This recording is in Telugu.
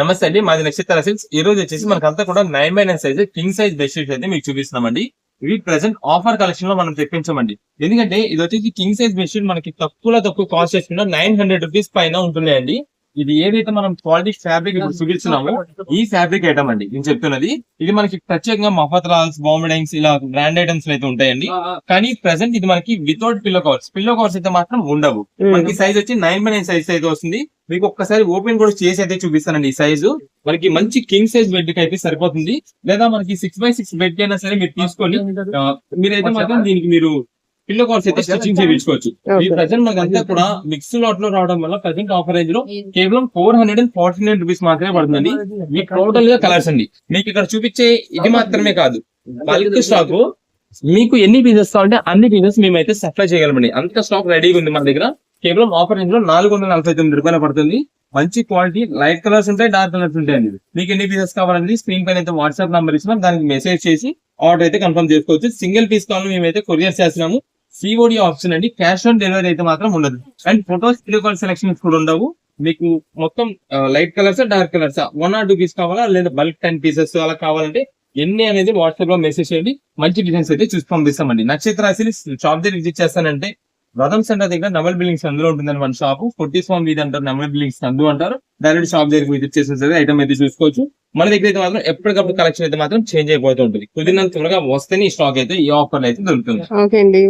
నమస్తే అండి, మాది నక్షత్ర సిల్క్స్. ఈ రోజు వచ్చేసి మనకంతా కూడా 9x9 size king size bedsheets అయితే మీకు చూపిస్తున్నామండి. ఇవి ప్రెసెంట్ ఆఫర్ కలెక్షన్ లో మనం తెప్పించామండి. ఎందుకంటే ఇది వచ్చేసి కింగ్ సైజ్ బెడ్షీట్ మనకి తక్కువ కాస్ట్ చేసుకున్న 900 రూపీస్ పైన ఉంటున్నాయండి. ఇది ఏదైతే మనం క్వాలిటీ ఫ్యాబ్రిక్ ఇప్పుడు చూపిస్తున్నామో ఈ ఫ్యాబ్రిక్ ఐటమ్ అండి నేను చెప్తున్నది. ఇది మనకి ప్రత్యేకంగా మఫత్రాల్స్, బాంబెడింగ్స్ ఇలా బ్రాండ్ ఐటమ్స్ అయితే ఉంటాయండి. కానీ ప్రెసెంట్ ఇది మనకి వితౌట్ పిల్లో కవర్స్ అయితే మాత్రం ఉండవు. మనకి సైజ్ వచ్చి 9x9 సైజ్ అయితే వస్తుంది. మీకు ఒక్కసారి ఓపెన్ కూడా చేసి అయితే చూపిస్తానండి. ఈ సైజు మనకి మంచి కింగ్ సైజ్ బెడ్ కి అయితే సరిపోతుంది. లేదా మనకి 6x6 బెడ్ అయినా సరే మీరు తీసుకొని మీరైతే మాత్రం దీనికి మీరు పిల్లో కవర్స్ అయితే స్టిచ్చింగ్ చేయించుకోవచ్చు. ఈ ప్రెసెంట్ మనకి అంతా కూడా మిక్స్ లాట్ లో రావడం వల్ల ప్రెసెంట్ ఆఫర్ రేంజ్ లో కేవలం 449 రూపీస్ మాత్రమే పడుతుందండి. మీకు టోటల్ గా కలర్స్ అండి. మీకు ఇక్కడ చూపించే ఇది మాత్రమే కాదు, బల్క్ స్టాక్ మీకు ఎన్ని పీసెస్ కావాలంటే అన్ని పీసెస్ మేమైతే సప్లై చేయగలమండి. అంత స్టాక్ రెడీగా ఉంది మన దగ్గర. కేవలం ఆఫర్ రేంజ్ లో 449 రూపాయలు పడుతుంది. మంచి క్వాలిటీ లైట్ కలర్స్ ఉంటాయి, డార్క్ కలర్స్ ఉంటాయండి. మీకు ఎన్ని పీసెస్ కావాలంటే స్క్రీన్ పైన అయితే వాట్సాప్ నంబర్ ఇస్తున్నాం, దానికి మెసేజ్ చేసి ఆర్డర్ అయితే కన్ఫర్మ్ చేసుకోవచ్చు. సింగిల్ పీస్ కావాలని మేమైతే కొరియర్ చేస్తున్నాము. సిఓడి ఆప్షన్ అండి, క్యాష్ ఆన్ డెలివరీ అయితే మాత్రం ఉండదు. అండ్ ఫోటోస్ వీడియో సెలెక్షన్స్ కూడా ఉండవు. మీకు మొత్తం light colours, dark colours 1 or 2 piece కావాలా లేదా బల్క్ 10 పీసెస్ అలా కావాలంటే ఎన్ని అనేది వాట్సాప్ లో మెసేజ్ చేయండి. మంచి డిజైన్స్ అయితే చూసి పంపిస్తామండి. నక్షత్ర షాప్ దగ్గర విజిట్ చేస్తానంటే రథం సెంటర్ దగ్గర డబుల్ బిల్డింగ్స్ అందులో ఉంటుందని మన షాప్. 40 స్వామి వీధి అంటారు, డబుల్ బిల్డింగ్స్ అందు అంటారు. డైరెక్ట్ షాప్ దగ్గర విజిట్ చేసేది ఐటమ్ అయితే చూసుకోవచ్చు. మన దగ్గర అయితే మాత్రం ఎప్పటికప్పుడు కలెక్షన్ అయితే మాత్రం చేంజ్ అయిపోతూ ఉంటుంది. కుదిరినంత త్వరగా వస్తేనే ఈ స్టాక్ అయితే ఈ ఆఫర్ అయితే దొరుకుతుంది. ఓకే అండి.